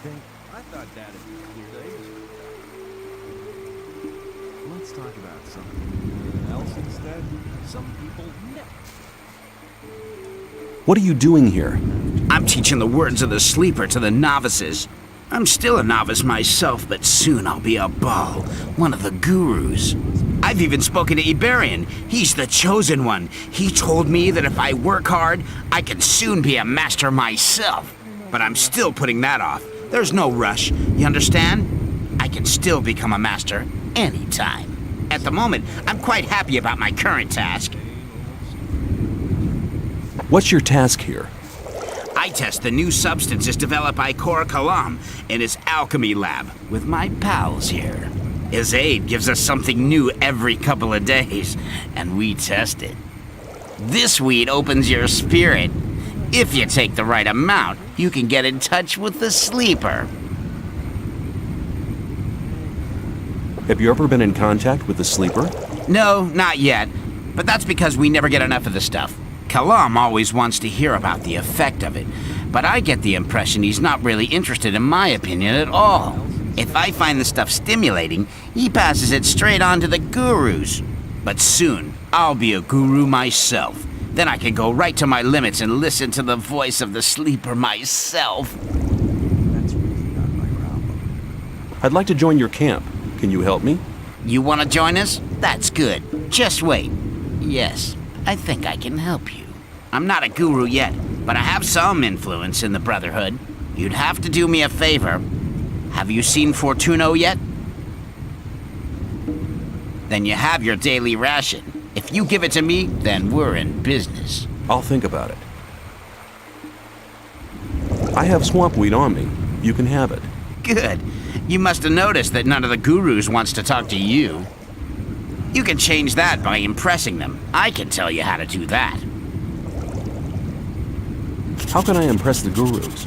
I thought that had been cleared ages ago. Let's talk about something else instead. Some people never. What are you doing here? I'm teaching the words of the sleeper to the novices. I'm still a novice myself, but soon I'll be a Baal, one of the gurus. I've even spoken to Iberian. He's the chosen one. He told me that if I work hard, I can soon be a master myself. But I'm still putting that off. There's no rush, you understand? I can still become a master anytime. At the moment, I'm quite happy about my current task. What's your task here? I test the new substances developed by Kor Kalam in his alchemy lab with my pals here. His aide gives us something new every couple of days, and we test it. This weed opens your spirit. If you take the right amount, you can get in touch with the sleeper. Have you ever been in contact with the sleeper? No, not yet. But that's because we never get enough of the stuff. Kalam always wants to hear about the effect of it, but I get the impression he's not really interested in my opinion at all. If I find the stuff stimulating, he passes it straight on to the gurus. But soon, I'll be a guru myself. Then I can go right to my limits and listen to the voice of the sleeper myself. That's really not my problem. I'd like to join your camp. Can you help me? You want to join us? That's good. Just wait. Yes, I think I can help you. I'm not a guru yet, but I have some influence in the Brotherhood. You'd have to do me a favor. Have you seen Fortuno yet? Then you have your daily ration. If you give it to me, then we're in business. I'll think about it. I have swamp weed on me. You can have it. Good. You must have noticed that none of the gurus wants to talk to you. You can change that by impressing them. I can tell you how to do that. How can I impress the gurus?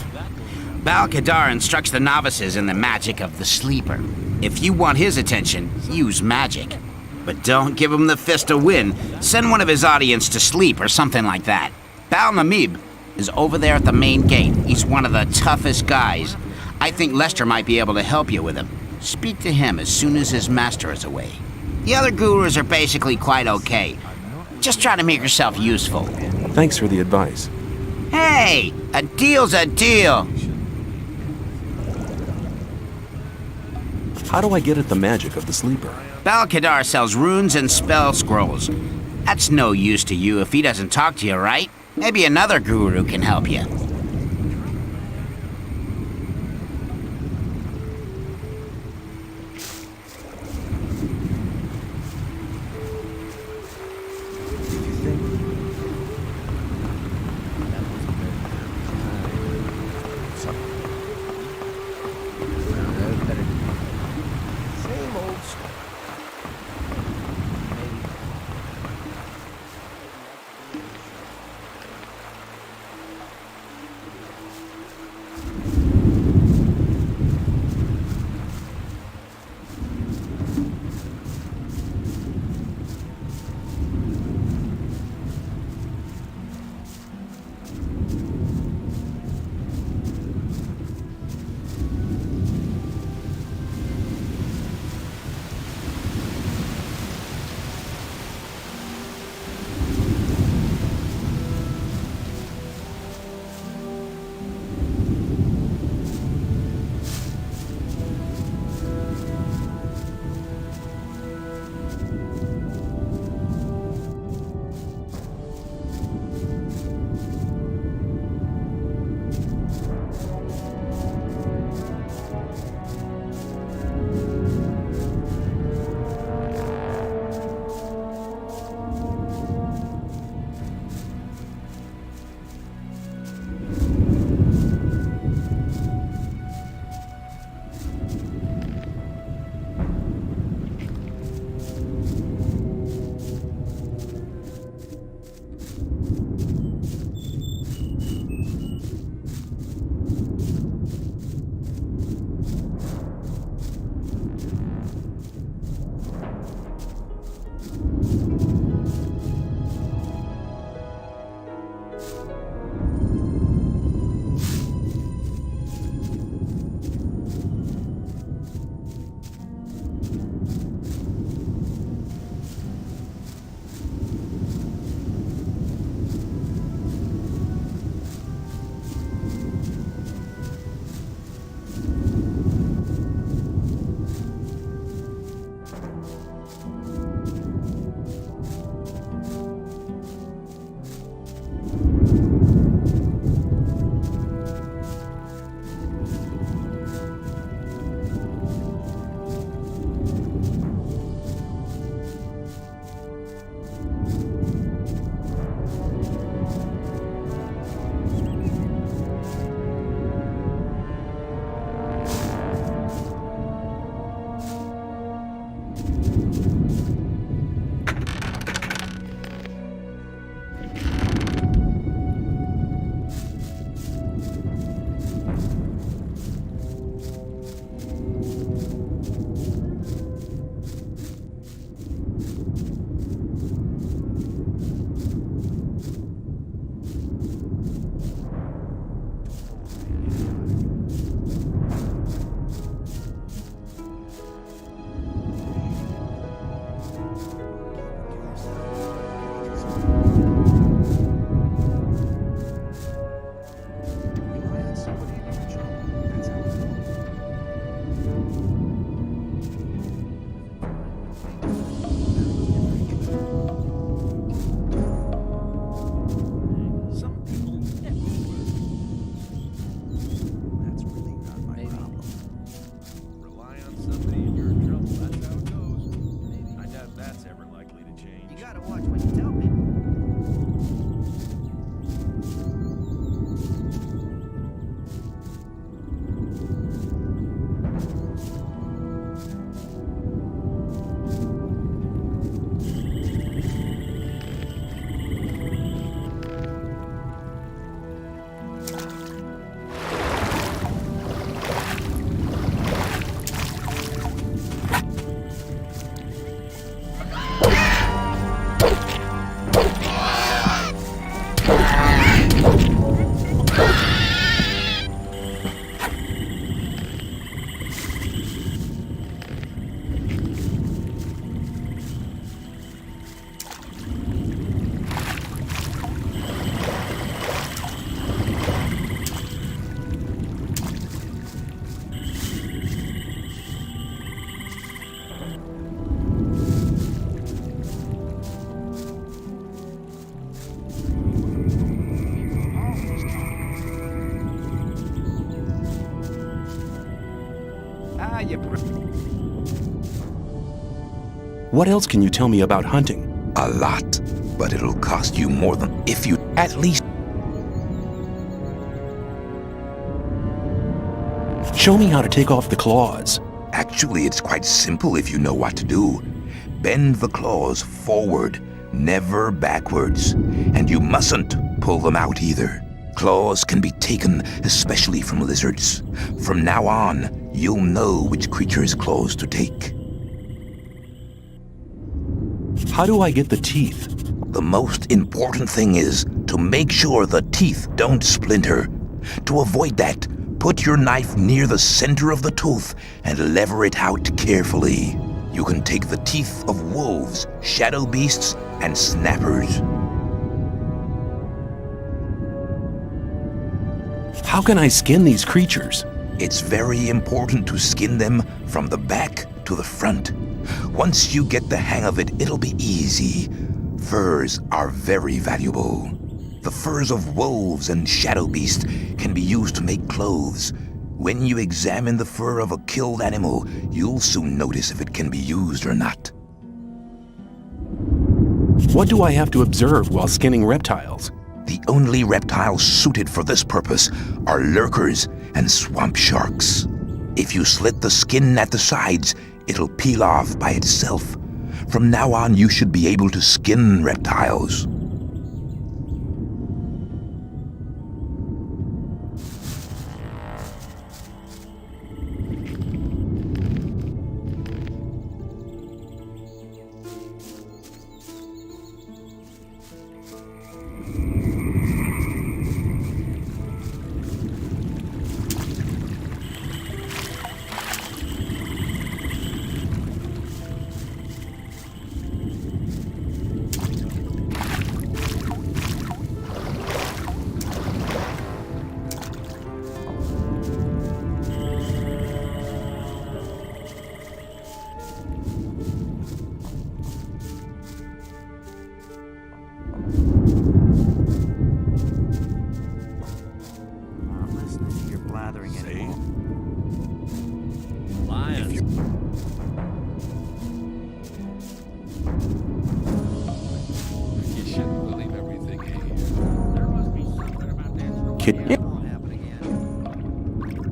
Bal-Kadar instructs the novices in the magic of the sleeper. If you want his attention, use magic. But don't give him the fist to win. Send one of his audience to sleep or something like that. Bal-Namib is over there at the main gate. He's one of the toughest guys. I think Lester might be able to help you with him. Speak to him as soon as his master is away. The other gurus are basically quite okay. Just try to make yourself useful. Thanks for the advice. Hey, a deal's a deal. How do I get at the magic of the sleeper? Bal-Kadar sells runes and spell scrolls. That's no use to you if he doesn't talk to you, right? Maybe another guru can help you. Same old stuff. What else can you tell me about hunting? A lot, but it'll cost you more than if you at least... Show me how to take off the claws. Actually, it's quite simple if you know what to do. Bend the claws forward, never backwards. And you mustn't pull them out either. Claws can be taken, especially from lizards. From now on, you'll know which creature's claws to take. How do I get the teeth? The most important thing is to make sure the teeth don't splinter. To avoid that, put your knife near the center of the tooth and lever it out carefully. You can take the teeth of wolves, shadow beasts, and snappers. How can I skin these creatures? It's very important to skin them from the back to the front. Once you get the hang of it, it'll be easy. Furs are very valuable. The furs of wolves and shadow beasts can be used to make clothes. When you examine the fur of a killed animal, you'll soon notice if it can be used or not. What do I have to observe while skinning reptiles? The only reptiles suited for this purpose are lurkers and swamp sharks. If you slit the skin at the sides, it'll peel off by itself. From now on, you should be able to skin reptiles.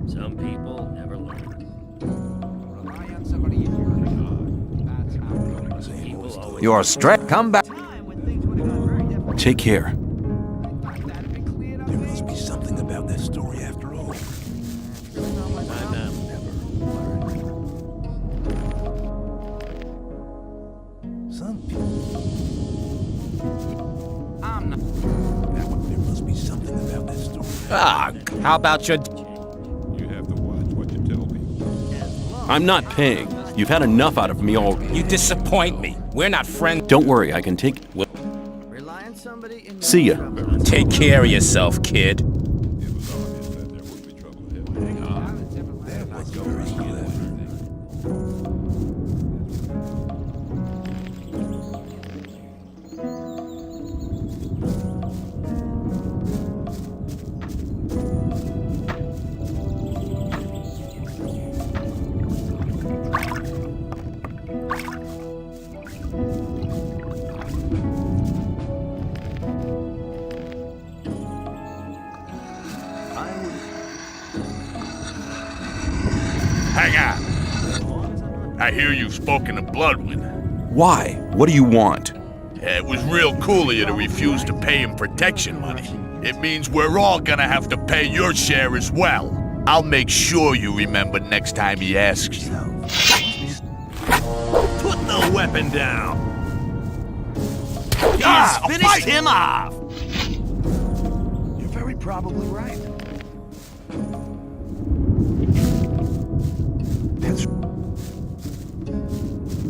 Some people never learn. You're straight. Come back. Take care. There must be something about that story after all. Some people... There must be something about that story. Ah, how about your... You have to watch what you tell people. I'm not paying. You've had enough out of me already. You disappoint me. We're not friends. Don't worry, I can take... See ya. Take care of yourself, kid. It was obvious that there would be trouble here. Hang on. That was very clever. Hang on. I hear you've spoken to Bloodwind. Why? What do you want? It was real cool of you to refuse to pay him protection money. It means we're all gonna have to pay your share as well. I'll make sure you remember next time he asks you. Put the weapon down! Ah, He's finished him off! You're very probably right.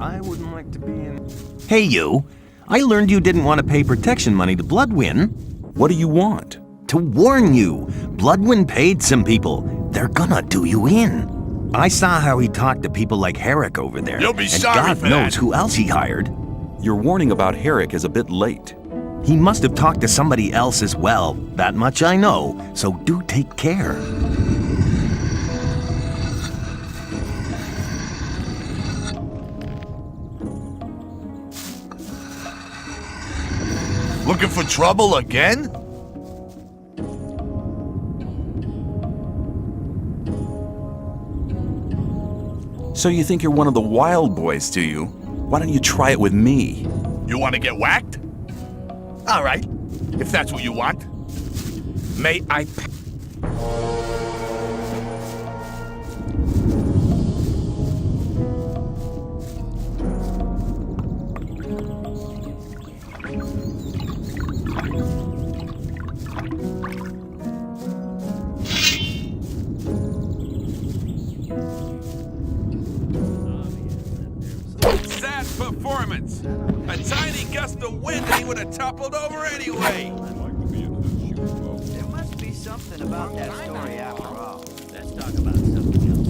I wouldn't like to be in... Hey, you. I learned you didn't want to pay protection money to Bloodwind. What do you want? To warn you, Bloodwind paid some people. They're gonna do you in. I saw how he talked to people like Herrick over there. You'll be and sorry God for knows that. who else he hired. Your warning about Herrick is a bit late. He must have talked to somebody else as well. That much I know. So do take care. Looking for trouble again? So you think you're one of the wild boys, do you? Why don't you try it with me? You want to get whacked? All right, if that's what you want. May I... Sad performance. A tiny gust of wind and he would have toppled over anyway. I'd like to be in his shoes, though. There must be something about that story after all. Let's talk about something else.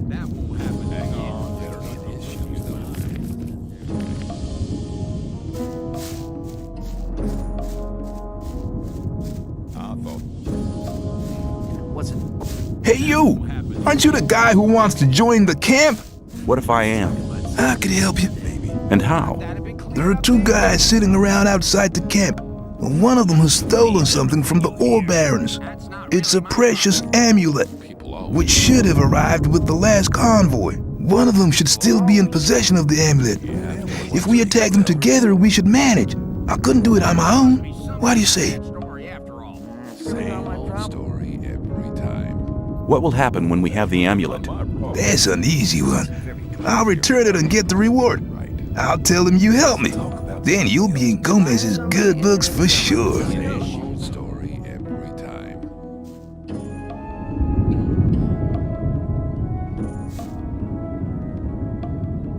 That won't happen. Hang on. Better not be his shoes, though. I thought. What's it? Hey, you! Aren't you the guy who wants to join the camp? What if I am? I could help you. And how? There are two guys sitting around outside the camp. One of them has stolen something from the ore barons. It's a precious amulet, which should have arrived with the last convoy. One of them should still be in possession of the amulet. If we attack them together, we should manage. I couldn't do it on my own. What do you say? Same old story every time. What will happen when we have the amulet? That's an easy one. I'll return it and get the reward. I'll tell them you helped me. Then you'll be in Gomez's good books for sure. Same old story every time.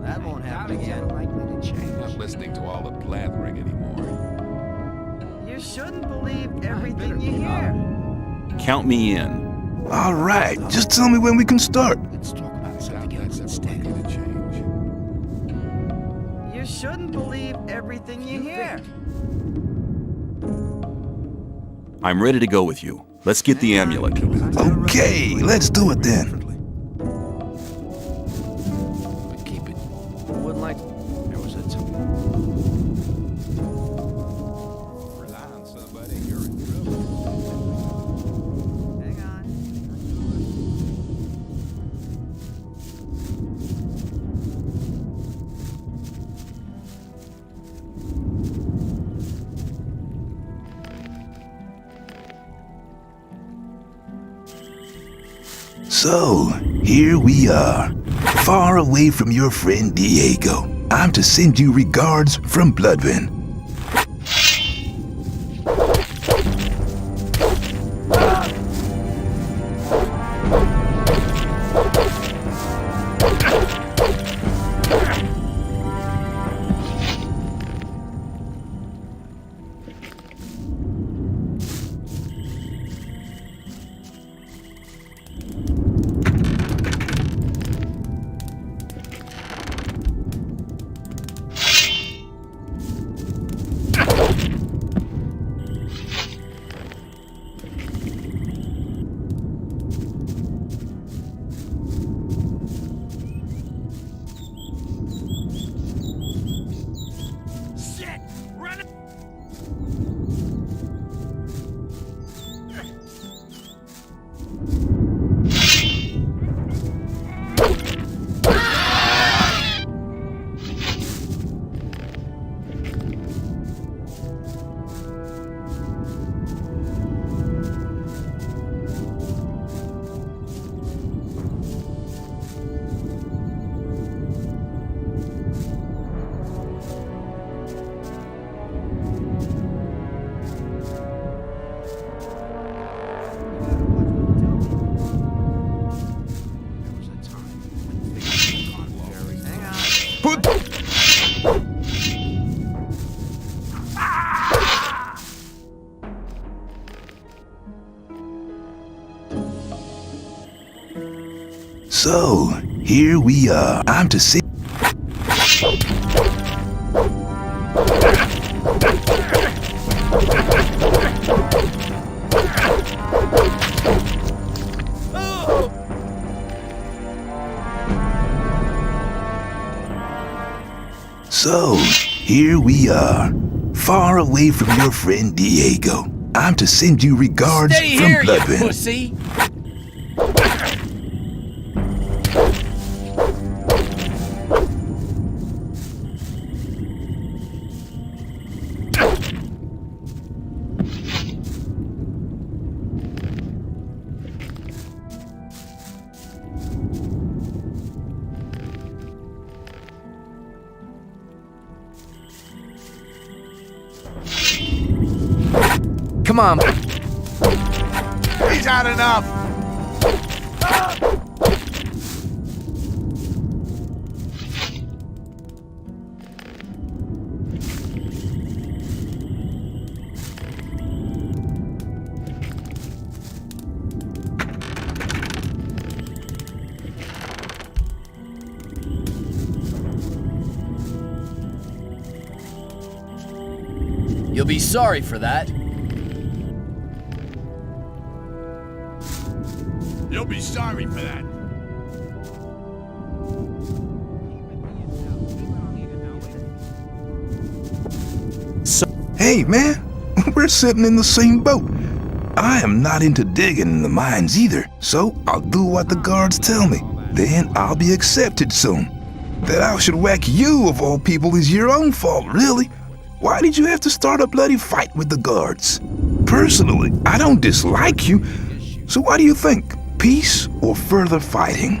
That won't happen again. Likely to change. Not listening to all the blathering anymore. You shouldn't believe everything you hear. Count me in. All right, just tell me when we can start. Let's talk about something That's else never instead. likely to change. You shouldn't believe everything you hear. I'm ready to go with you. Let's get the amulet. Okay, let's do it then. But keep it. Wouldn't like. There was a time. Rely on somebody, you're in trouble. Hang on. So, here we are, far away from your friend Diego. I'm to send you regards from Bloodwind. So, here we are. I'm to see. So, here we are, far away from your friend Diego. I'm to send you regards Stay from here, you Bloodwind. pussy! Come on. He's had enough. You'll be sorry for that. You'll be sorry for that. Hey, man, we're sitting in the same boat. I am not into digging in the mines either, so I'll do what the guards tell me. Then I'll be accepted soon. That I should whack you, of all people, is your own fault, really. Why did you have to start a bloody fight with the guards? Personally, I don't dislike you. So what do you think? Peace or further fighting?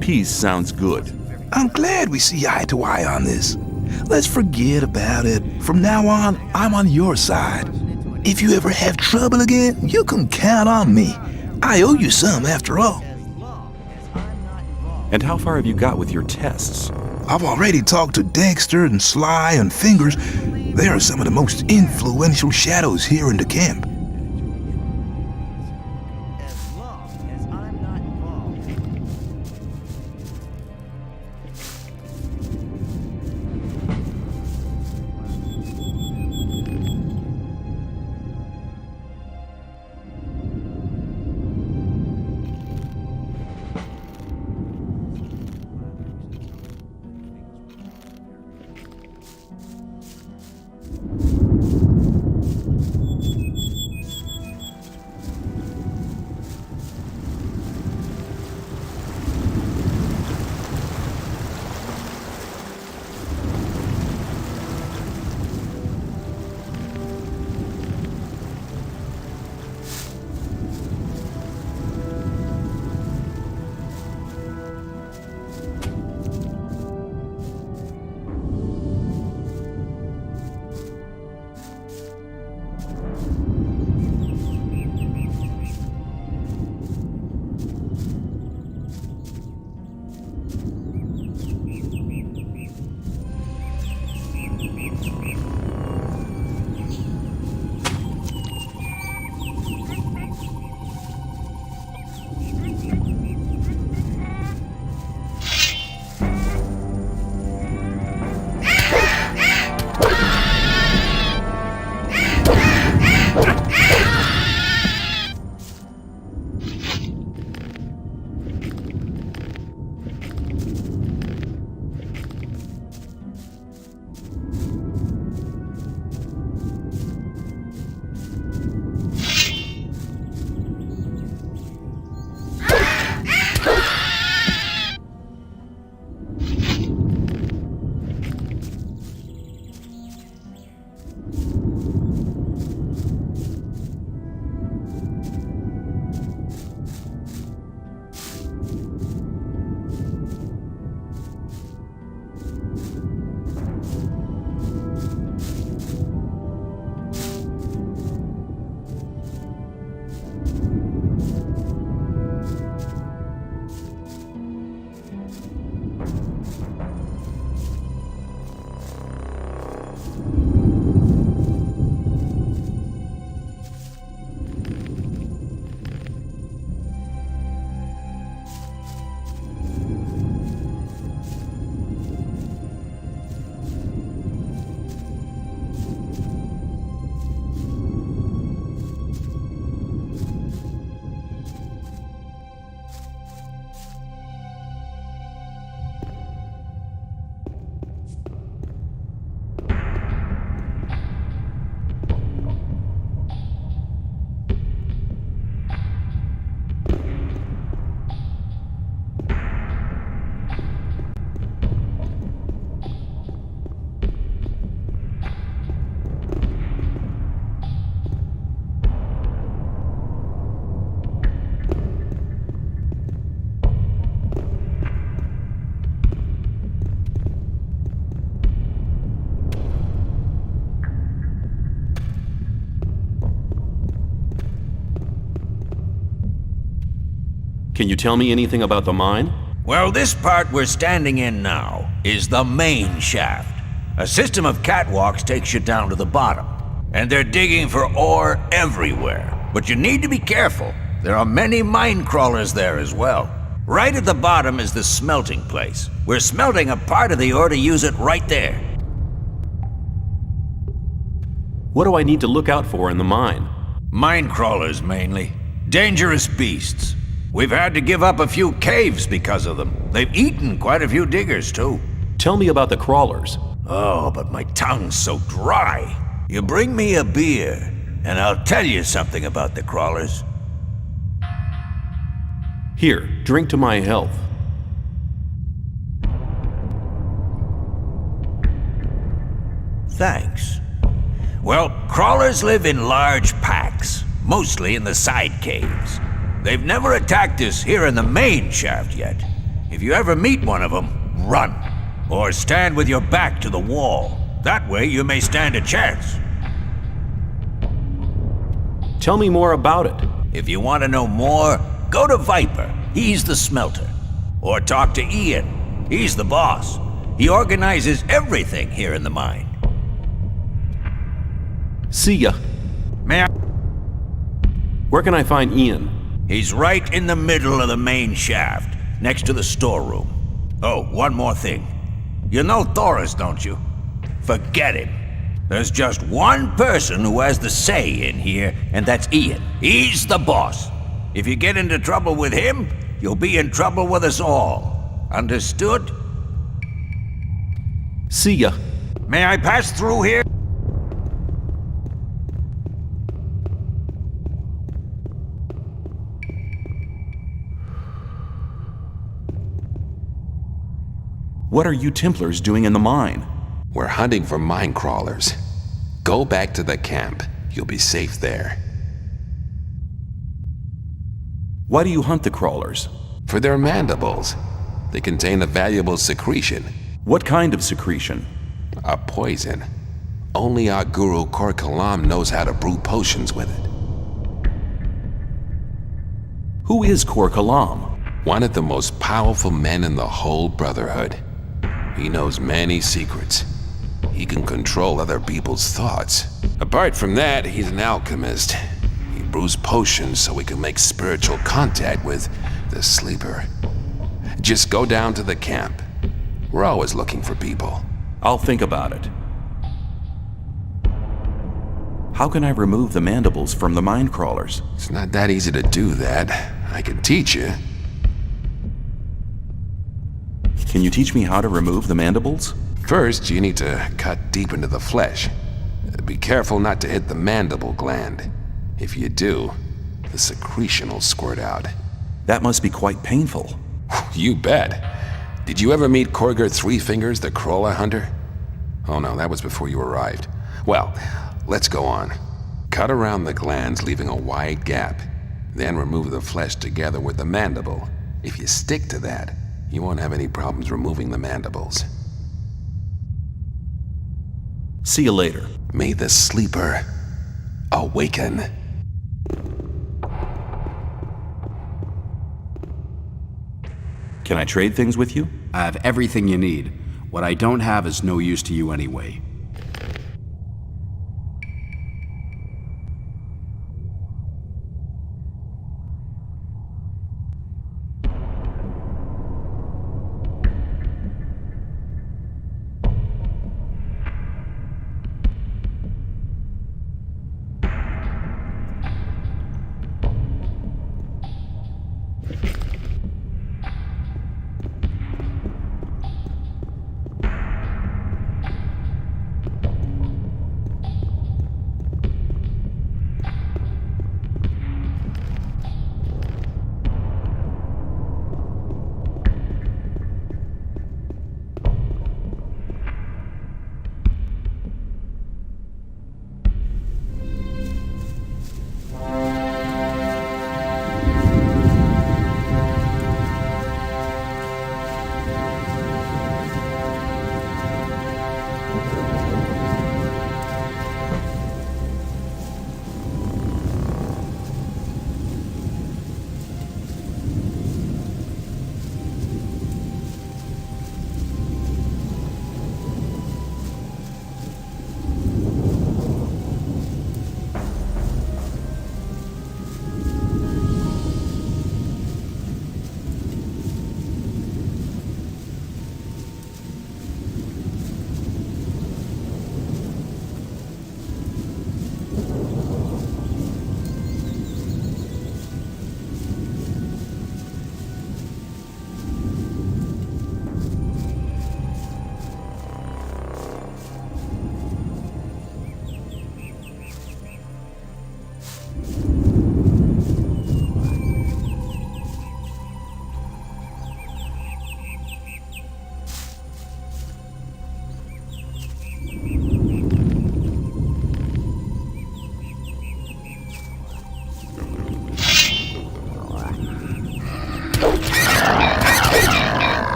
Peace sounds good. I'm glad we see eye to eye on this. Let's forget about it. From now on, I'm on your side. If you ever have trouble again, you can count on me. I owe you some, after all. And how far have you got with your tests? I've already talked to Dexter and Sly and Fingers. They are some of the most influential shadows here in the camp. As long as I'm not involved. Can you tell me anything about the mine? Well, this part we're standing in now is the main shaft. A system of catwalks takes you down to the bottom. And they're digging for ore everywhere. But you need to be careful. There are many mine crawlers there as well. Right at the bottom is the smelting place. We're smelting a part of the ore to use it right there. What do I need to look out for in the mine? Mine crawlers, mainly. Dangerous beasts. We've had to give up a few caves because of them. They've eaten quite a few diggers, too. Tell me about the crawlers. Oh, but my tongue's so dry. You bring me a beer, and I'll tell you something about the crawlers. Here, drink to my health. Thanks. Well, crawlers live in large packs, mostly in the side caves. They've never attacked us here in the main shaft yet. If you ever meet one of them, run. Or stand with your back to the wall. That way you may stand a chance. Tell me more about it. If you want to know more, go to Viper. He's the smelter. Or talk to Ian. He's the boss. He organizes everything here in the mine. See ya. May I? Where can I find Ian? He's right in the middle of the main shaft, next to the storeroom. Oh, one more thing. You know Thoris, don't you? Forget him. There's just one person who has the say in here, and that's Ian. He's the boss. If you get into trouble with him, you'll be in trouble with us all. Understood? See ya. May I pass through here? What are you Templars doing in the mine? We're hunting for mine crawlers. Go back to the camp. You'll be safe there. Why do you hunt the crawlers? For their mandibles. They contain a valuable secretion. What kind of secretion? A poison. Only our guru Kor Kalam knows how to brew potions with it. Who is Kor Kalam? One of the most powerful men in the whole Brotherhood. He knows many secrets. He can control other people's thoughts. Apart from that, he's an alchemist. He brews potions so we can make spiritual contact with the sleeper. Just go down to the camp. We're always looking for people. I'll think about it. How can I remove the mandibles from the mine crawlers? It's not that easy to do that. I can teach you. Can you teach me how to remove the mandibles? First, you need to cut deep into the flesh. Be careful not to hit the mandible gland. If you do, the secretion will squirt out. That must be quite painful. You bet. Did you ever meet Korger Three Fingers, the crawler hunter? Oh no, that was before you arrived. Well, let's go on. Cut around the glands, leaving a wide gap. Then remove the flesh together with the mandible. If you stick to that, you won't have any problems removing the mandibles. See you later. May the sleeper awaken. Can I trade things with you? I have everything you need. What I don't have is no use to you anyway.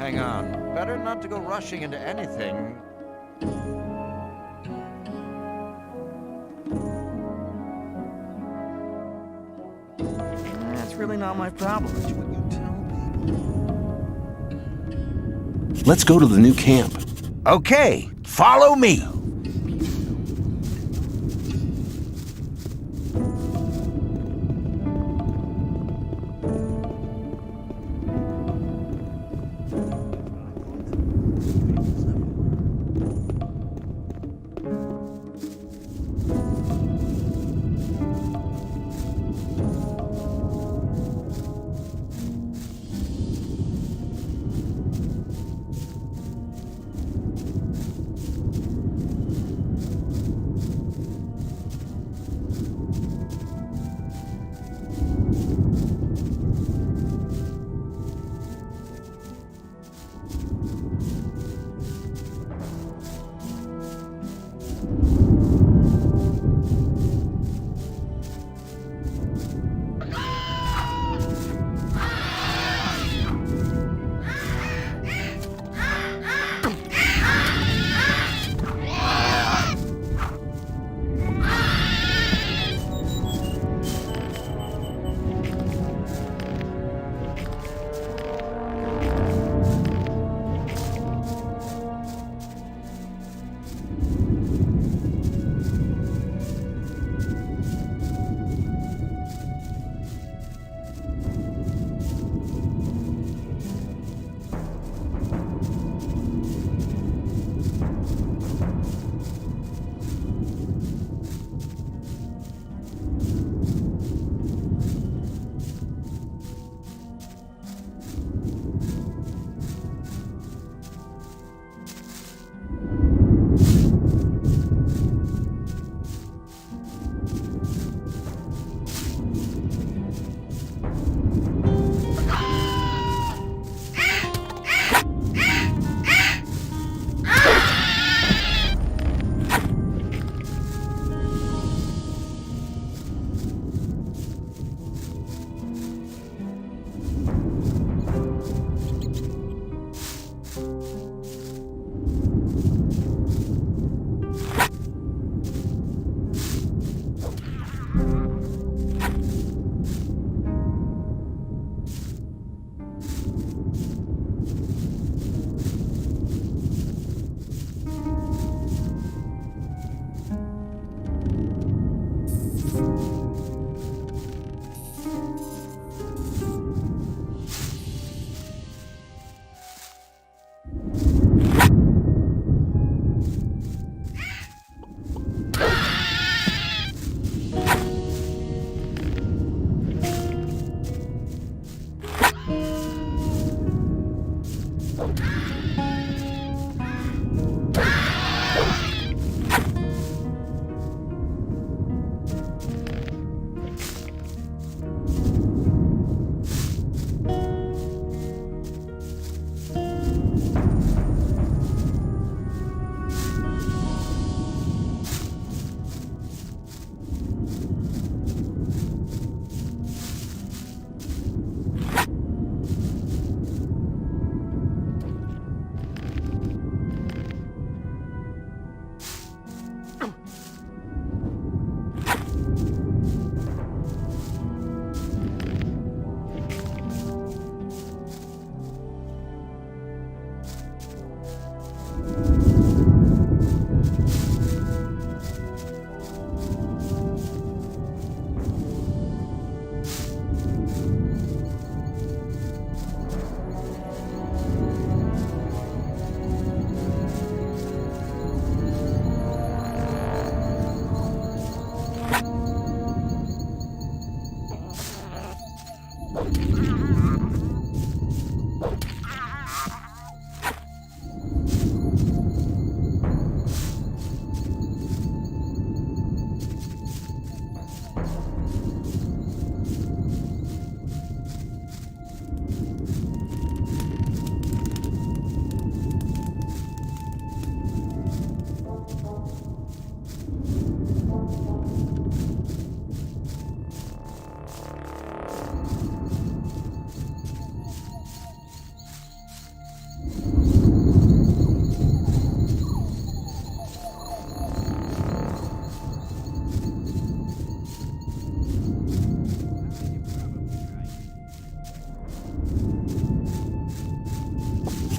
Hang on. Better not to go rushing into anything. That's really not my problem. It's what you tell people. Let's go to the new camp. Okay, follow me.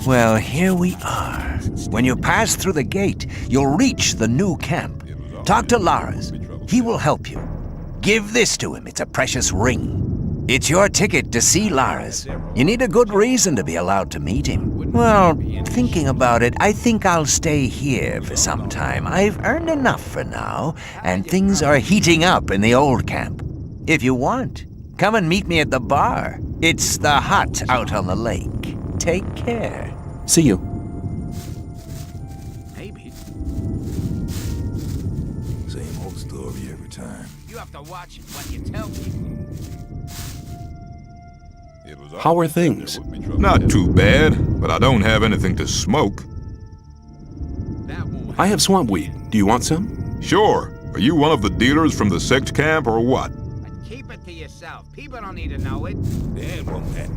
Well, here we are. When you pass through the gate, you'll reach the new camp. Talk to Lars. He will help you. Give this to him. It's a precious ring. It's your ticket to see Lars. You need a good reason to be allowed to meet him. Well, thinking about it, I think I'll stay here for some time. I've earned enough for now, and things are heating up in the old camp. If you want, come and meet me at the bar. It's the hut out on the lake. Take care. See you. Maybe. Same old story every time. You have to watch what you tell people. How are things? Not too bad, but I don't have anything to smoke. I have swamp weed. Do you want some? Sure. Are you one of the dealers from the sect camp or what? Keep it to yourself. People don't need to know it. Dad won't that.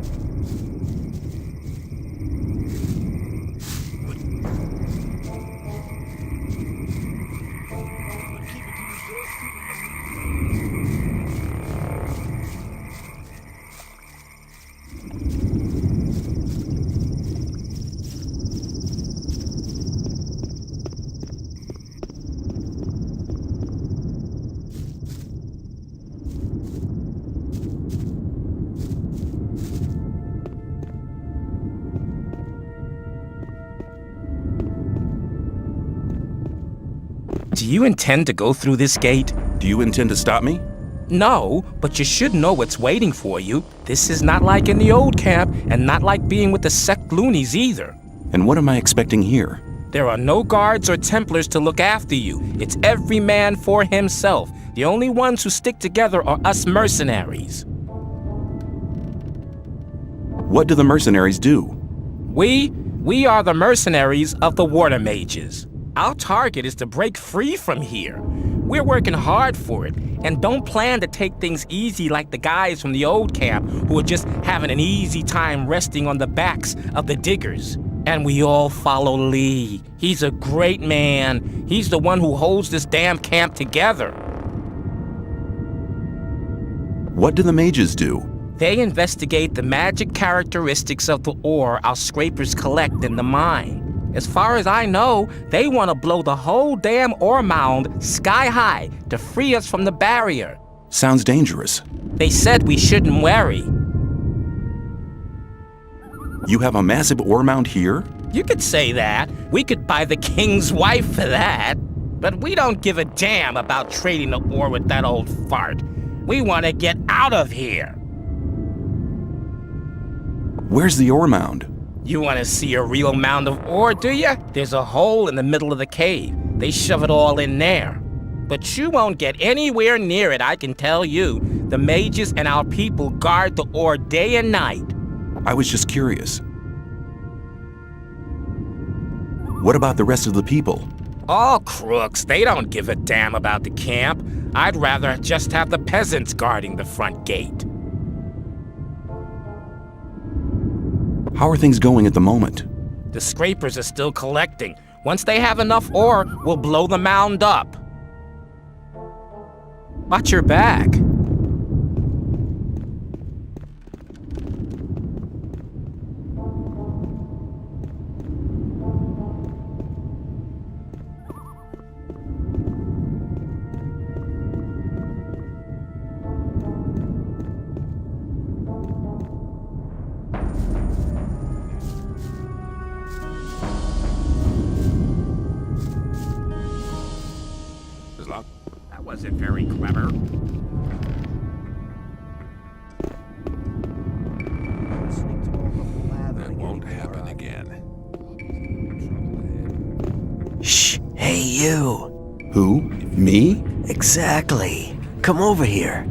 Do you intend to go through this gate? Do you intend to stop me? No, but you should know what's waiting for you. This is not like in the old camp, and not like being with the sect loonies either. And what am I expecting here? There are no guards or Templars to look after you. It's every man for himself. The only ones who stick together are us mercenaries. What do the mercenaries do? We are the mercenaries of the water mages. Our target is to break free from here. We're working hard for it, and don't plan to take things easy like the guys from the old camp who are just having an easy time resting on the backs of the diggers. And we all follow Lee. He's a great man. He's the one who holds this damn camp together. What do the mages do? They investigate the magic characteristics of the ore our scrapers collect in the mine. As far as I know, they want to blow the whole damn ore mound sky high to free us from the barrier. Sounds dangerous. They said we shouldn't worry. You have a massive ore mound here? You could say that. We could buy the king's wife for that. But we don't give a damn about trading the ore with that old fart. We want to get out of here. Where's the ore mound? You want to see a real mound of ore, do you? There's a hole in the middle of the cave. They shove it all in there. But you won't get anywhere near it, I can tell you. The mages and our people guard the ore day and night. I was just curious. What about the rest of the people? All crooks. They don't give a damn about the camp. I'd rather just have the peasants guarding the front gate. How are things going at the moment? The scrapers are still collecting. Once they have enough ore, we'll blow the mound up. Watch your back. That wasn't very clever. That won't happen again. Shh! Hey, you! Who? Me? Exactly. Come over here.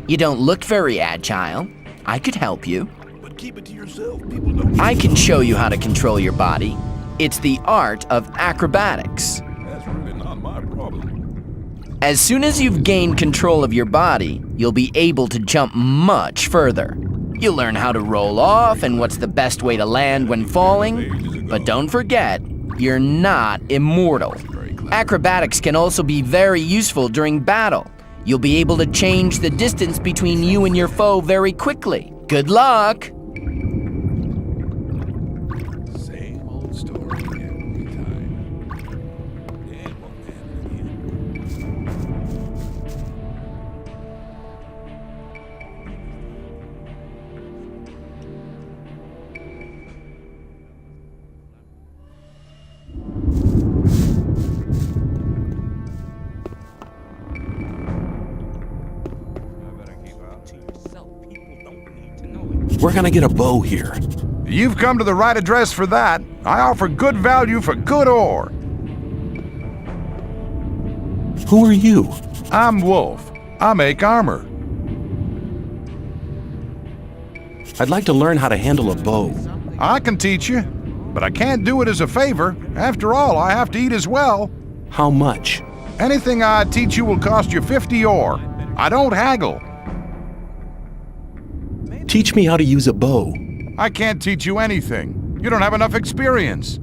You don't look very agile. I could help you. But keep it to yourself. People don't. I can show you how to control your body. It's the art of acrobatics. That's really not my problem. As soon as you've gained control of your body, you'll be able to jump much further. You'll learn how to roll off and what's the best way to land when falling. But don't forget, you're not immortal. Acrobatics can also be very useful during battle. You'll be able to change the distance between you and your foe very quickly. Good luck! Same old story every time. We're gonna get a bow here. You've come to the right address for that. I offer good value for good ore. Who are you? I'm Wolf. I make armor. I'd like to learn how to handle a bow. I can teach you, but I can't do it as a favor. After all, I have to eat as well. How much? Anything I teach you will cost you 50 ore. I don't haggle. Teach me how to use a bow. I can't teach you anything. You don't have enough experience.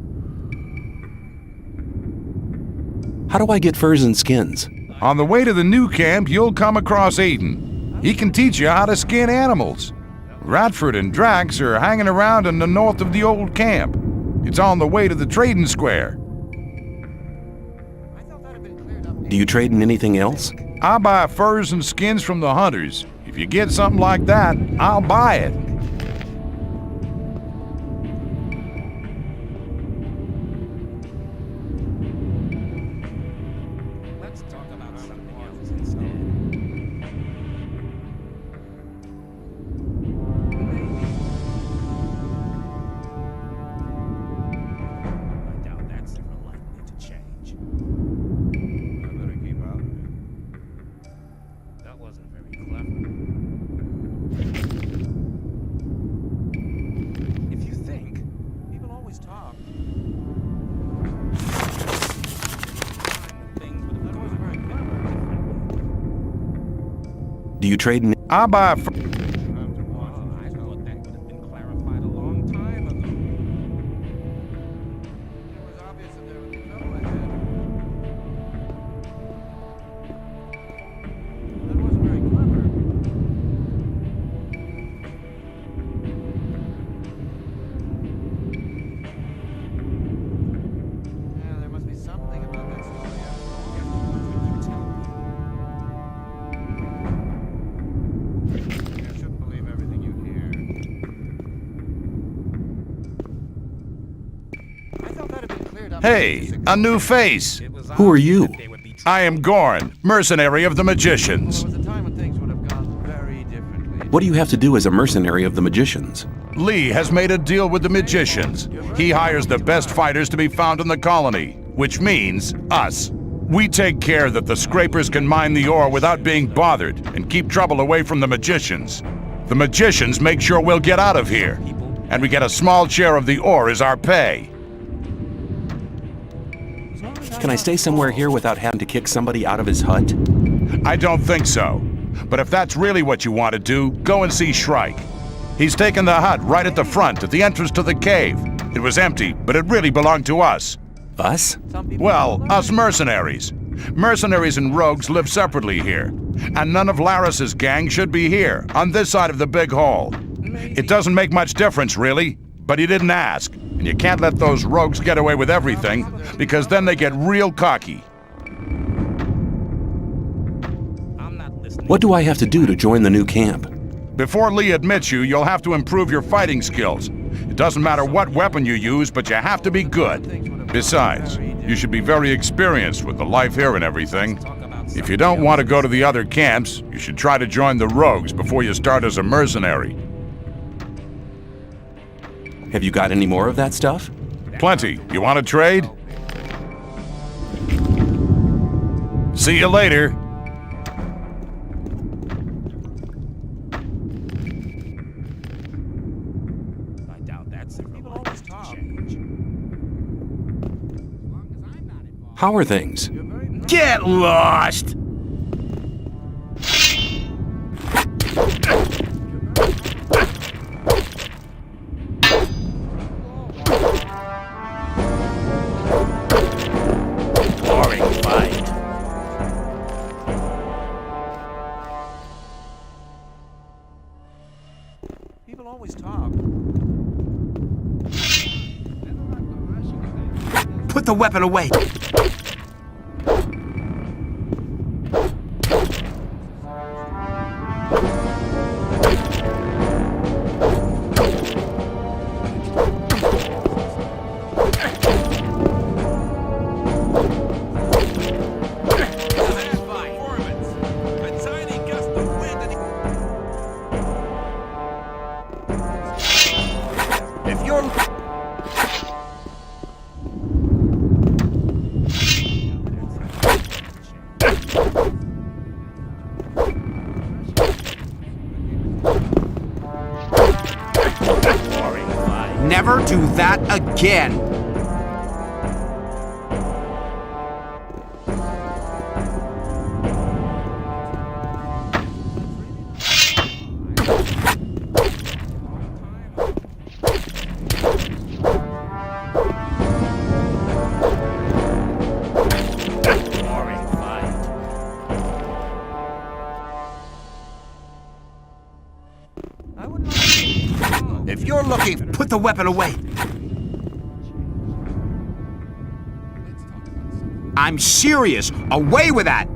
How do I get furs and skins? On the way to the new camp, you'll come across Aiden. He can teach you how to skin animals. Radford and Drax are hanging around in the north of the old camp. It's on the way to the trading square. Do you trade in anything else? I buy furs and skins from the hunters. If you get something like that, I'll buy it. Let's talk about something else instead. I doubt that's ever likely to change. I better keep out of it. That wasn't very clever. If you think, people always talk. Do you trade in... I buy I thought that would have been clarified a long time ago. It was obvious that there would be trouble ahead. That wasn't very clever. Yeah, there must be something about that story. You tell me. I shouldn't believe everything you hear. I thought that had been cleared up. Hey, a new face. Who are you? I am Gorn, mercenary of the magicians. There was a time when things would have gone very differently. What do you have to do as a mercenary of the magicians? Lee has made a deal with the magicians. He hires the best fighters to be found in the colony, which means us. We take care that the scrapers can mine the ore without being bothered and keep trouble away from the magicians. The magicians make sure we'll get out of here, and we get a small share of the ore as our pay. Can I stay somewhere here without having to kick somebody out of his hut? I don't think so. But if that's really what you want to do, go and see Shrike. He's taken the hut right at the front, at the entrance to the cave. It was empty, but it really belonged to us. Us? Well, us mercenaries. Mercenaries and rogues live separately here. And none of Laris's gang should be here, on this side of the big hall. It doesn't make much difference, really, but he didn't ask. And you can't let those rogues get away with everything, because then they get real cocky. What do I have to do to join the new camp? Before Lee admits you, you'll have to improve your fighting skills. It doesn't matter what weapon you use, but you have to be good. Besides, you should be very experienced with the life here and everything. If you don't want to go to the other camps, you should try to join the rogues before you start as a mercenary. Have you got any more of that stuff? Plenty. You want to trade? See you later. I doubt that's ever likely to change. How are things? Get lost! Boring Put the weapon away. If you're... Never do that again. If you're looking... Put the weapon away. I'm serious. Away with that.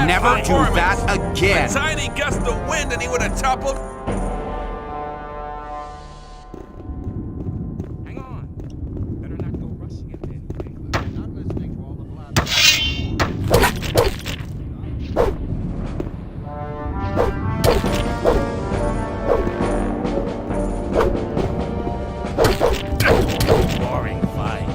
Never do that again. A tiny gust of wind and he would have toppled. Hang on. Better not go rushing into anything. Not listening to all the blabbering. Boring fight.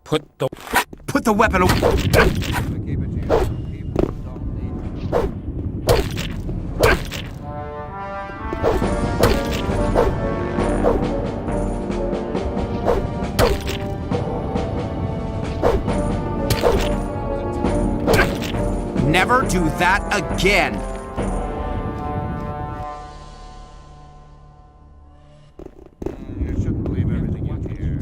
Put the weapon away. Keep it to yourself. People don't need to know. Never do that again. You shouldn't believe everything you hear.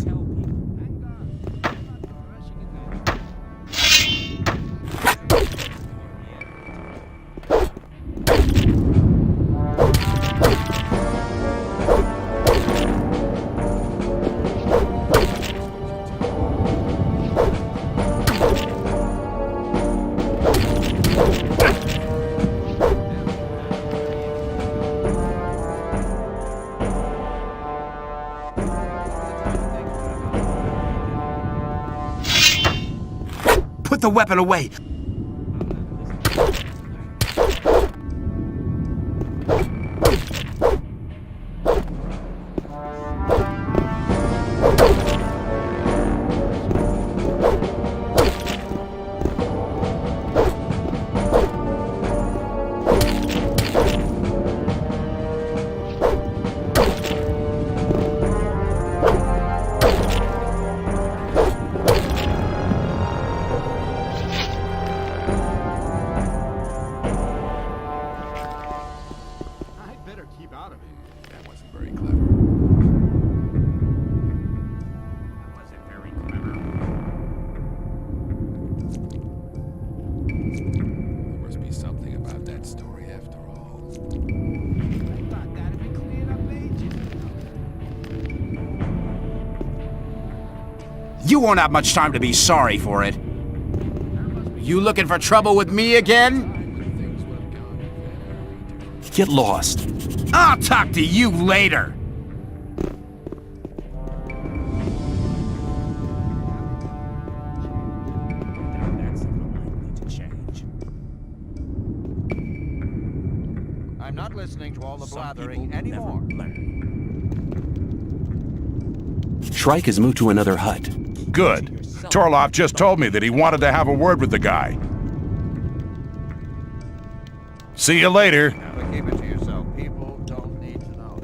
Put the weapon away. I'd better keep out of it. That wasn't very clever. Wasn't very clever. There must be something about that story after all. I thought that had been cleared up ages. You won't have much time to be sorry for it. You looking for trouble with me again? Get lost. I'll talk to you later. That's likely to change. I'm not listening to all the Some blathering people anymore. never learn. Shrike has moved to another hut. Good. Torloff just told me that he wanted to have a word with the guy. See you later. But keep it to yourself. People don't need to know.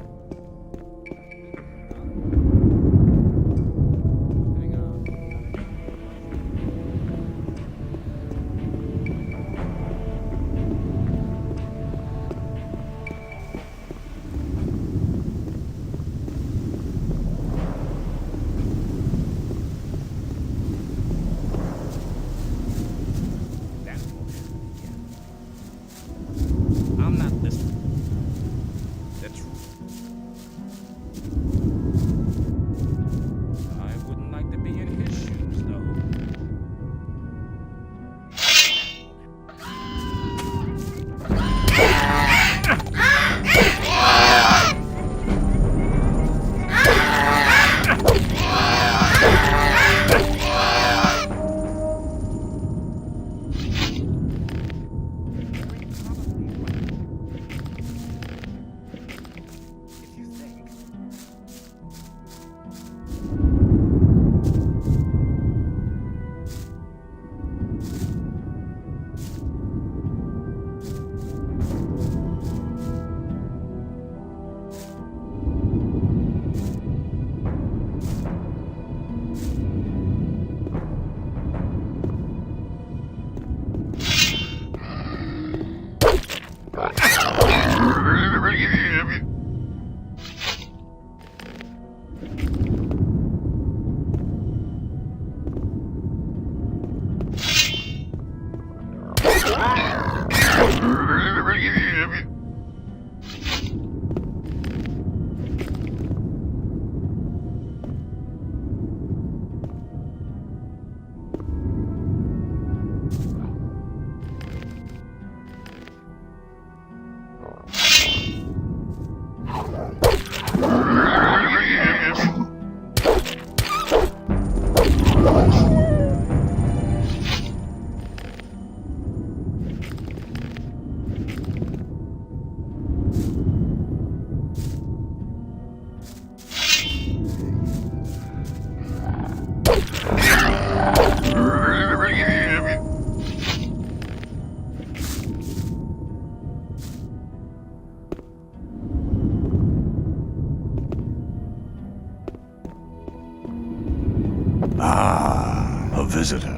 Ah, a visitor.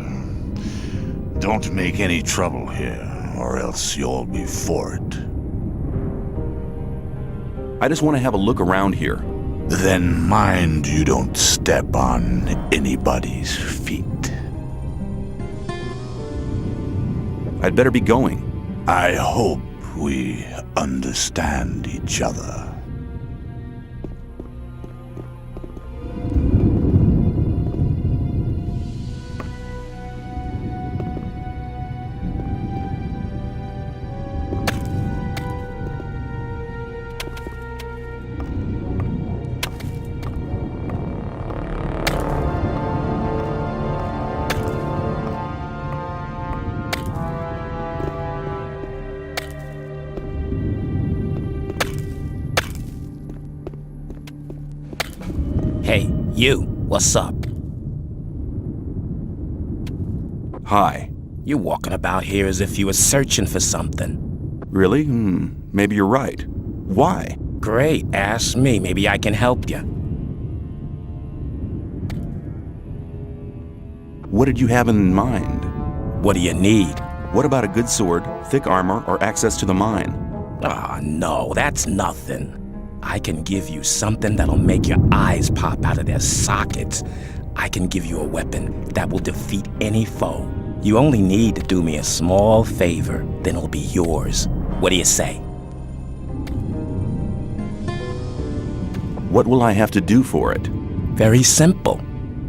Don't make any trouble here, or else you'll be for it. I just want to have a look around here. Then mind you don't step on anybody's feet. I'd better be going. I hope we understand each other. Hey, you, what's up? Hi. You're walking about here as if you were searching for something. Really? Maybe you're right. Why? Great, ask me. Maybe I can help you. What did you have in mind? What do you need? What about a good sword, thick armor, or access to the mine? Ah, no, that's nothing. I can give you something that'll make your eyes pop out of their sockets. I can give you a weapon that will defeat any foe. You only need to do me a small favor, then it'll be yours. What do you say? What will I have to do for it? Very simple.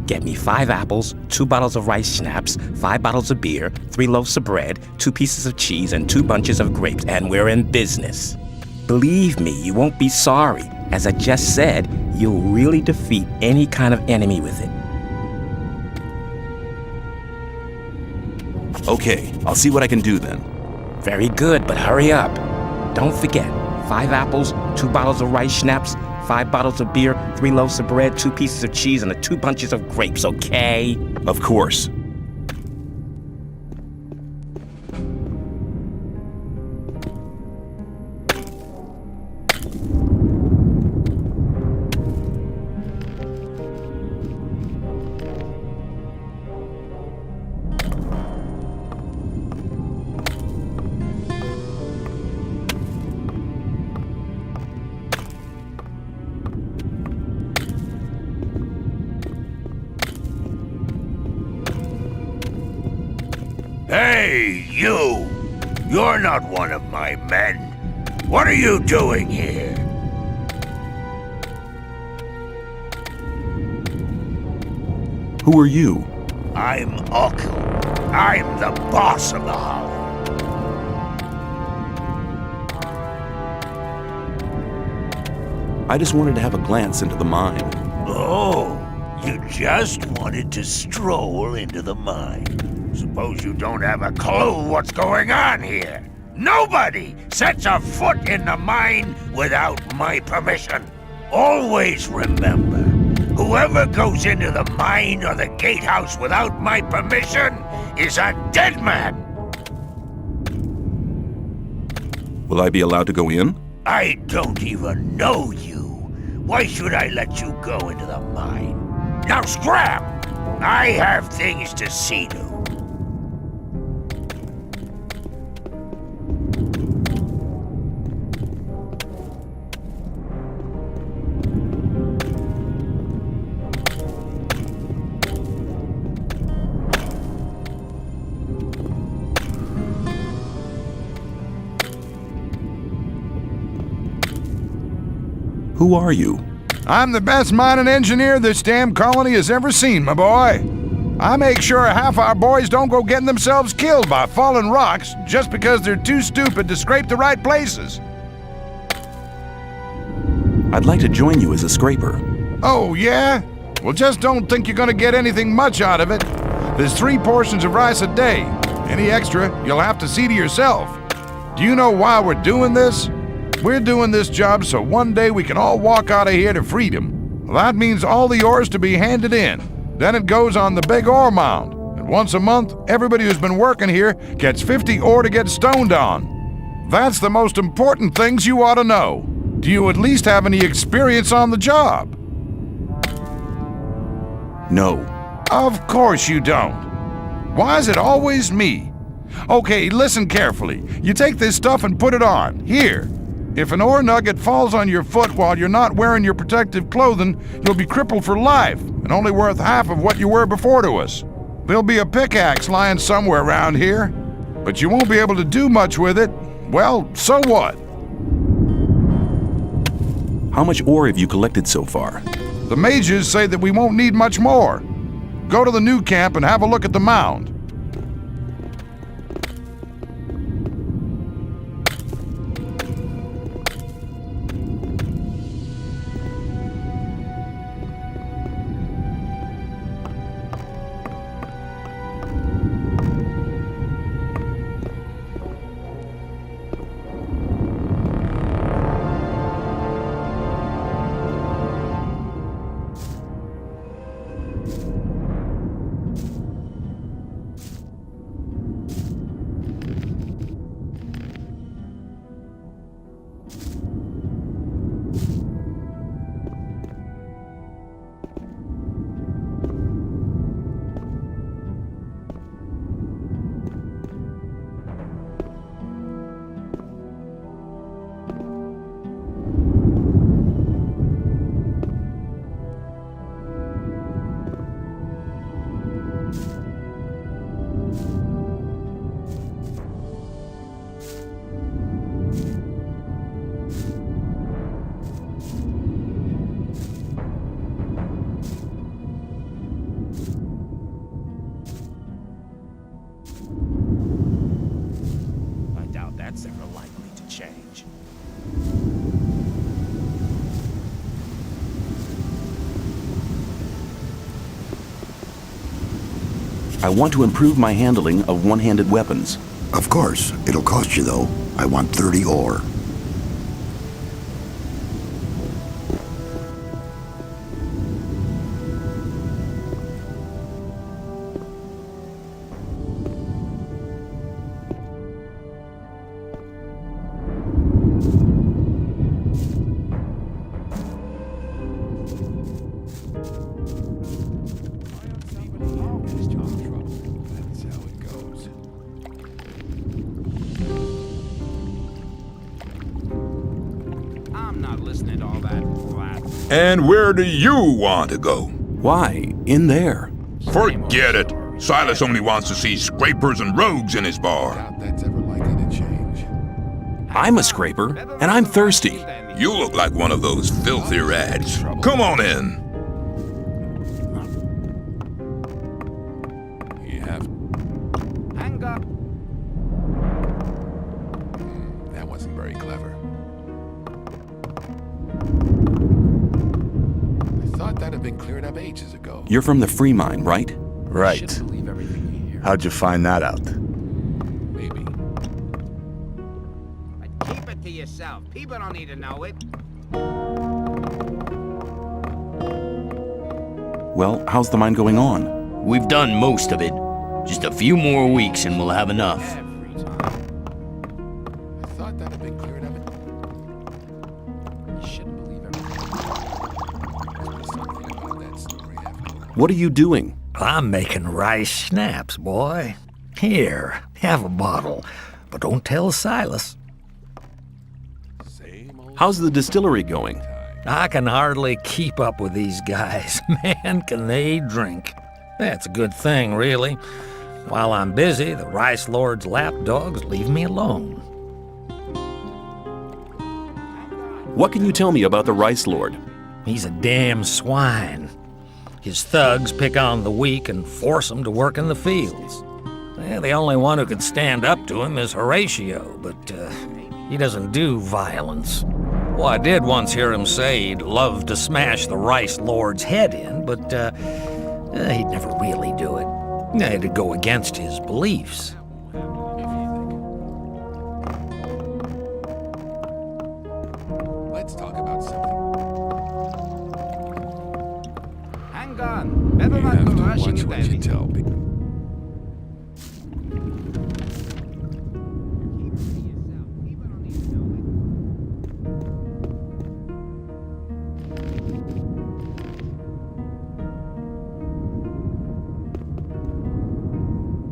Get me 5 apples, 2 bottles of rice schnapps, 5 bottles of beer, 3 loaves of bread, 2 pieces of cheese, and 2 bunches of grapes, and we're in business. Believe me, you won't be sorry. As I just said, you'll really defeat any kind of enemy with it. Okay, I'll see what I can do then. Very good, but hurry up. Don't forget, 5 apples, 2 bottles of rice schnapps, 5 bottles of beer, 3 loaves of bread, 2 pieces of cheese, and 2 bunches of grapes, okay? Of course. Hey, you! You're not one of my men. What are you doing here? Who are you? I'm Ukkel. I'm the boss of the Hollow. I just wanted to have a glance into the mine. Oh, you just wanted to stroll into the mine. Suppose you don't have a clue what's going on here. Nobody sets a foot in the mine without my permission. Always remember, whoever goes into the mine or the gatehouse without my permission is a dead man. Will I be allowed to go in? I don't even know you. Why should I let you go into the mine? Now scram! I have things to see to. Who are you? I'm the best mining engineer this damn colony has ever seen, my boy. I make sure half our boys don't go getting themselves killed by falling rocks just because they're too stupid to scrape the right places. I'd like to join you as a scraper. Oh, yeah? Well, just don't think you're gonna get anything much out of it. There's 3 portions of rice a day. Any extra, you'll have to see to yourself. Do you know why we're doing this? We're doing this job so one day we can all walk out of here to freedom. Well, that means all the ore's to be handed in. Then it goes on the big ore mound. And once a month, everybody who's been working here gets 50 ore to get stoned on. That's the most important things you ought to know. Do you at least have any experience on the job? No. Of course you don't. Why is it always me? Okay, listen carefully. You take this stuff and put it on. Here. If an ore nugget falls on your foot while you're not wearing your protective clothing, you'll be crippled for life and only worth half of what you were before to us. There'll be a pickaxe lying somewhere around here, but you won't be able to do much with it. Well, so what? How much ore have you collected so far? The mages say that we won't need much more. Go to the new camp and have a look at the mound. That's ever likely to change. I want to improve my handling of one-handed weapons. Of course. It'll cost you, though. I want 30 ore. And where do you want to go? Why, in there. Forget it. Silas only wants to see scrapers and rogues in his bar. I'm a scraper, and I'm thirsty. You look like one of those filthy rags. Come on in. You have... Hang up. That wasn't very clever. I thought that had been cleared up ages ago. You're from the free mine, right? Right. How'd you find that out? Maybe. But keep it to yourself. People don't need to know it. Well, how's the mine going on? We've done most of it. Just a few more weeks and we'll have enough. I thought that had been cleared up. You shouldn't believe everything. There's something about that story after. What are you doing? I'm making rice schnapps, boy. Here, have a bottle. But don't tell Silas. How's the distillery going? I can hardly keep up with these guys. Man, can they drink. That's a good thing, really. While I'm busy, the Rice Lord's lapdogs leave me alone. What can you tell me about the Rice Lord? He's a damn swine. His thugs pick on the weak and force them to work in the fields. The only one who could stand up to him is Horatio, but he doesn't do violence. Well, I did once hear him say he'd love to smash the Rice Lord's head in, but he'd never really do it. It'd go against his beliefs. Let's talk about something. Hang on. Never You mind have to rushing watch it, what you Daddy. tell people.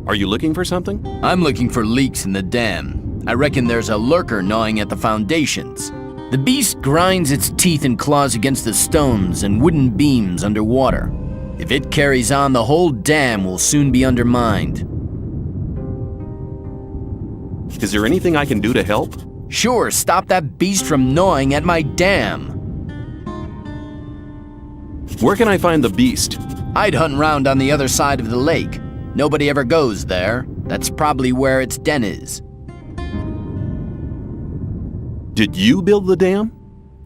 Are you looking for something? I'm looking for leaks in the dam. I reckon there's a lurker gnawing at the foundations. The beast grinds its teeth and claws against the stones and wooden beams underwater. If it carries on, the whole dam will soon be undermined. Is there anything I can do to help? Sure, stop that beast from gnawing at my dam. Where can I find the beast? I'd hunt round on the other side of the lake. Nobody ever goes there. That's probably where its den is. Did you build the dam?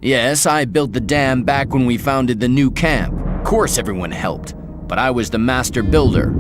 Yes, I built the dam back when we founded the new camp. Of course everyone helped, but I was the master builder.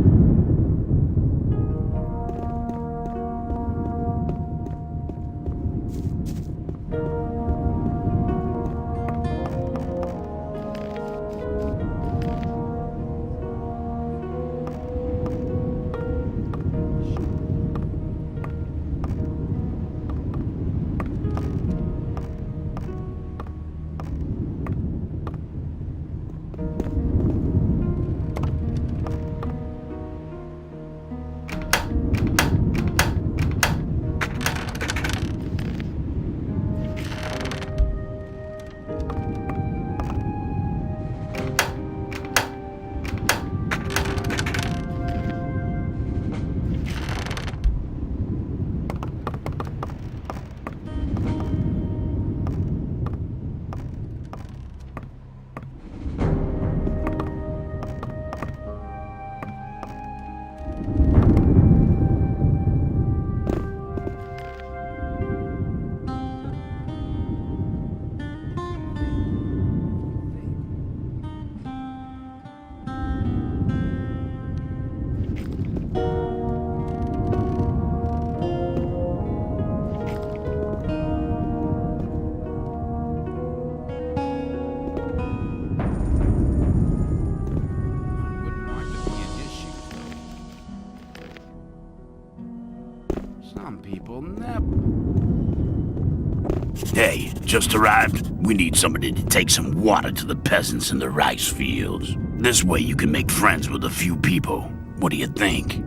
Hey, just arrived. We need somebody to take some water to the peasants in the rice fields. This way you can make friends with a few people. What do you think?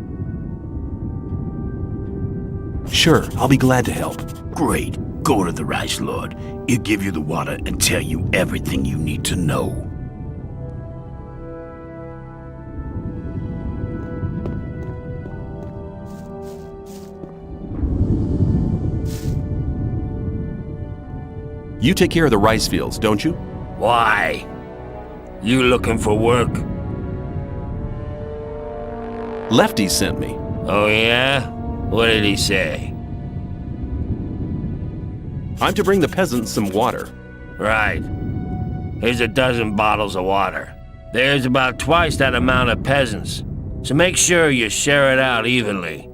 Sure, I'll be glad to help. Great. Go to the rice lord. He'll give you the water and tell you everything you need to know. You take care of the rice fields, don't you? Why? You looking for work? Lefty sent me. Oh yeah? What did he say? I'm to bring the peasants some water. Right. Here's a dozen bottles of water. There's about twice that amount of peasants, so make sure you share it out evenly.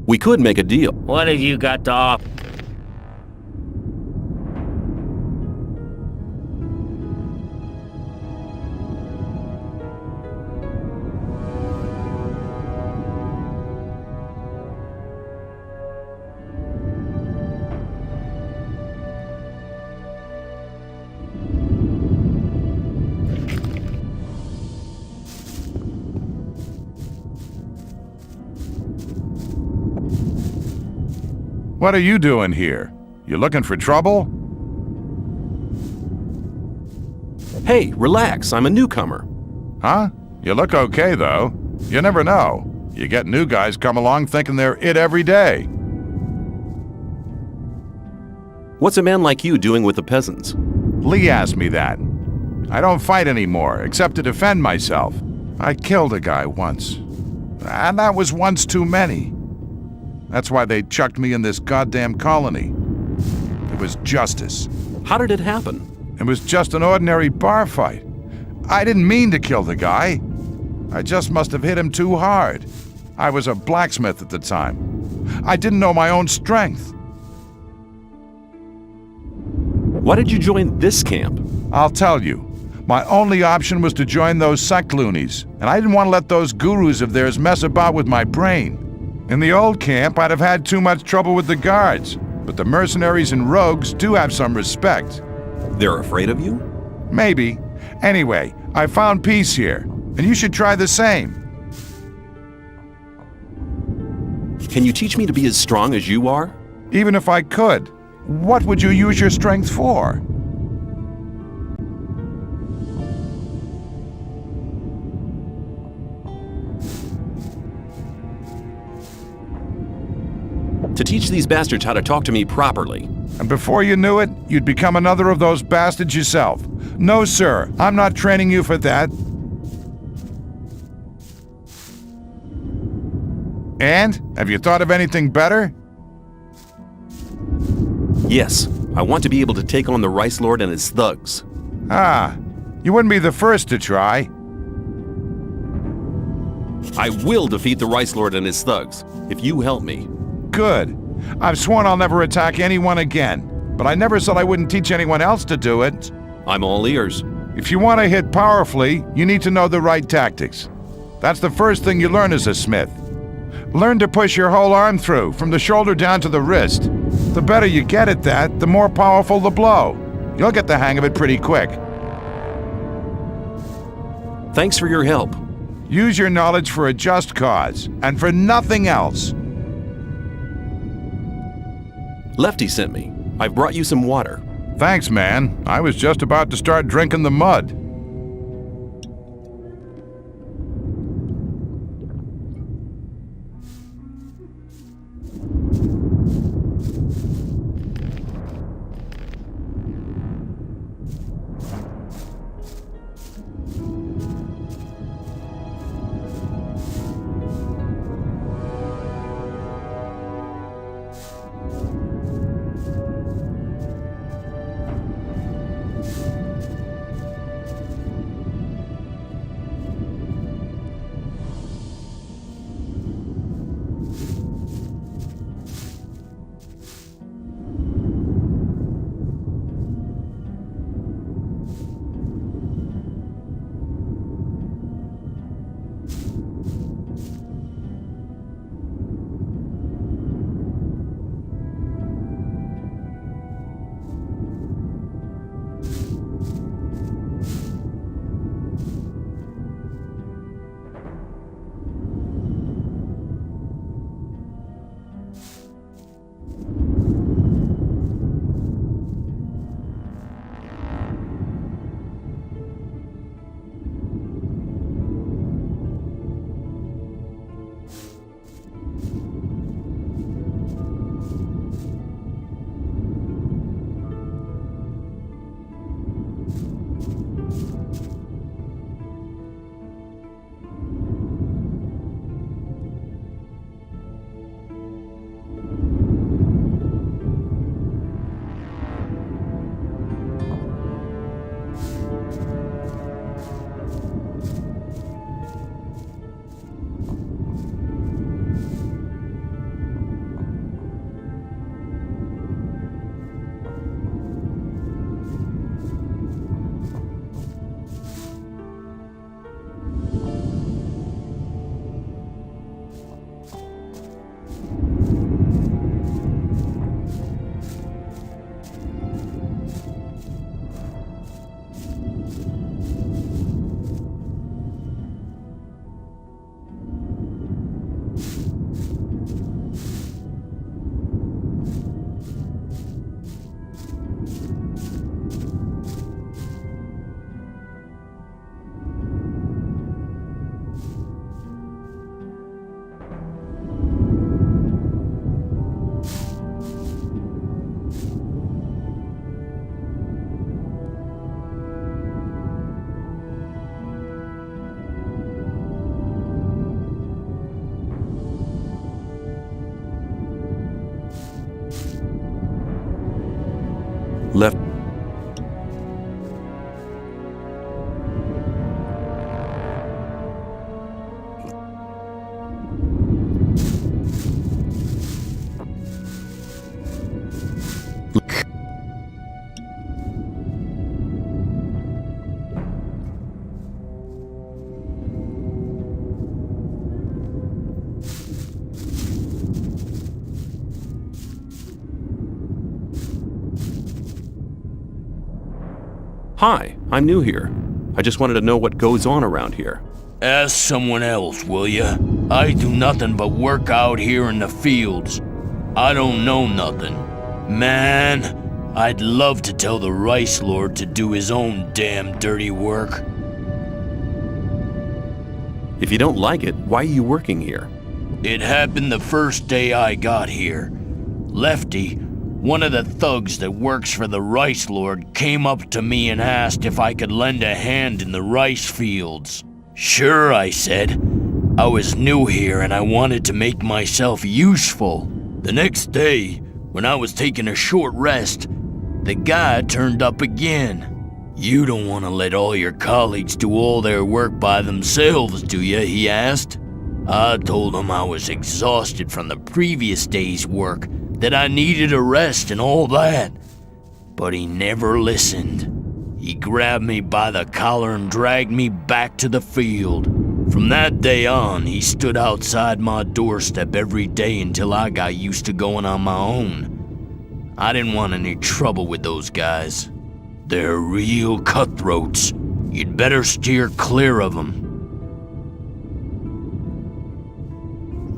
We could make a deal. What have you got to offer? What are you doing here? You looking for trouble? Hey, relax, I'm a newcomer. Huh? You look okay, though. You never know. You get new guys come along thinking they're it every day. What's a man like you doing with the peasants? Lee asked me that. I don't fight anymore, except to defend myself. I killed a guy once. And that was once too many. That's why they chucked me in this goddamn colony. It was justice. How did it happen? It was just an ordinary bar fight. I didn't mean to kill the guy. I just must have hit him too hard. I was a blacksmith at the time. I didn't know my own strength. Why did you join this camp? I'll tell you. My only option was to join those sect loonies, and I didn't want to let those gurus of theirs mess about with my brain. In the old camp, I'd have had too much trouble with the guards, but the mercenaries and rogues do have some respect. They're afraid of you? Maybe. Anyway, I found peace here, and you should try the same. Can you teach me to be as strong as you are? Even if I could, what would you use your strength for? To teach these bastards how to talk to me properly. And before you knew it, you'd become another of those bastards yourself. No, sir, I'm not training you for that. And? Have you thought of anything better? Yes, I want to be able to take on the Rice Lord and his thugs. Ah, you wouldn't be the first to try. I will defeat the Rice Lord and his thugs, if you help me. Good. I've sworn I'll never attack anyone again, but I never said I wouldn't teach anyone else to do it. I'm all ears. If you want to hit powerfully, you need to know the right tactics. That's the first thing you learn as a smith. Learn to push your whole arm through, from the shoulder down to the wrist. The better you get at that, the more powerful the blow. You'll get the hang of it pretty quick. Thanks for your help. Use your knowledge for a just cause, and for nothing else. Lefty sent me. I've brought you some water. Thanks, man. I was just about to start drinking the mud. Left. Hi, I'm new here. I just wanted to know what goes on around here. Ask someone else, will ya? I do nothing but work out here in the fields. I don't know nothing. Man, I'd love to tell the Rice Lord to do his own damn dirty work. If you don't like it, why are you working here? It happened the first day I got here. Lefty, one of the thugs that works for the Rice Lord, came up to me and asked if I could lend a hand in the rice fields. Sure, I said. I was new here and I wanted to make myself useful. The next day, when I was taking a short rest, the guy turned up again. You don't want to let all your colleagues do all their work by themselves, do you? He asked. I told him I was exhausted from the previous day's work, that I needed a rest and all that. But he never listened. He grabbed me by the collar and dragged me back to the field. From that day on, he stood outside my doorstep every day until I got used to going on my own. I didn't want any trouble with those guys. They're real cutthroats. You'd better steer clear of them.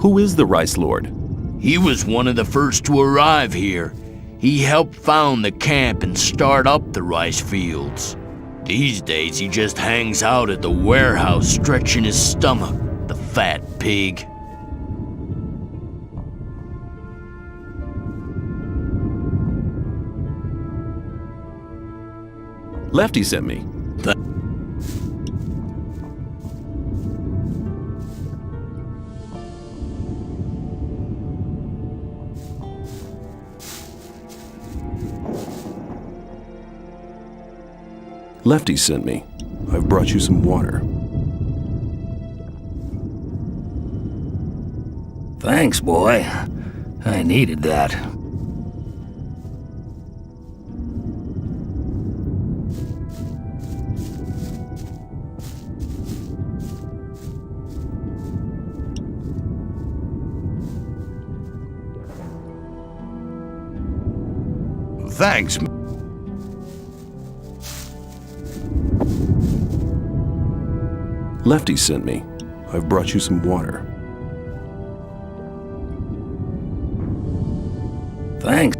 Who is the Rice Lord? He was one of the first to arrive here. He helped found the camp and start up the rice fields. These days he just hangs out at the warehouse stretching his stomach, the fat pig. Lefty sent me. Lefty sent me. I've brought you some water. Thanks, boy. I needed that. Thanks. Lefty sent me. I've brought you some water. Thanks.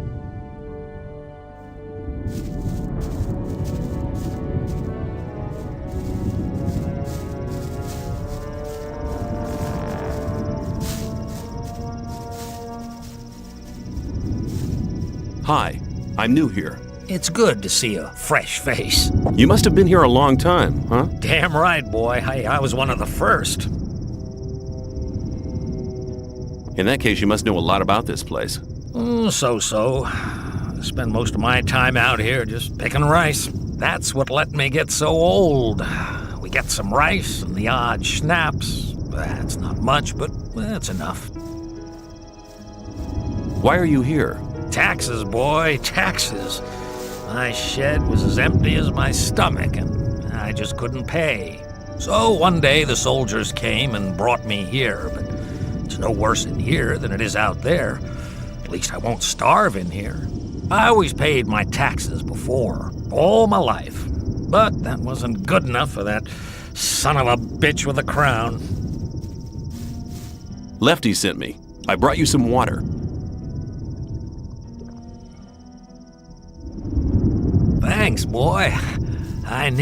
Hi, I'm new here. It's good to see a fresh face. You must have been here a long time, huh? Damn right, boy. I was one of the first. In that case, you must know a lot about this place. So-so. I spend most of my time out here just picking rice. That's what let me get so old. We get some rice and the odd schnapps. That's not much, but that's enough. Why are you here? Taxes, boy, taxes. My shed was as empty as my stomach, and I just couldn't pay. So one day the soldiers came and brought me here, but it's no worse in here than it is out there. At least I won't starve in here. I always paid my taxes before, all my life. But that wasn't good enough for that son of a bitch with a crown. Lefty sent me. I brought you some water. Thanks, boy. I need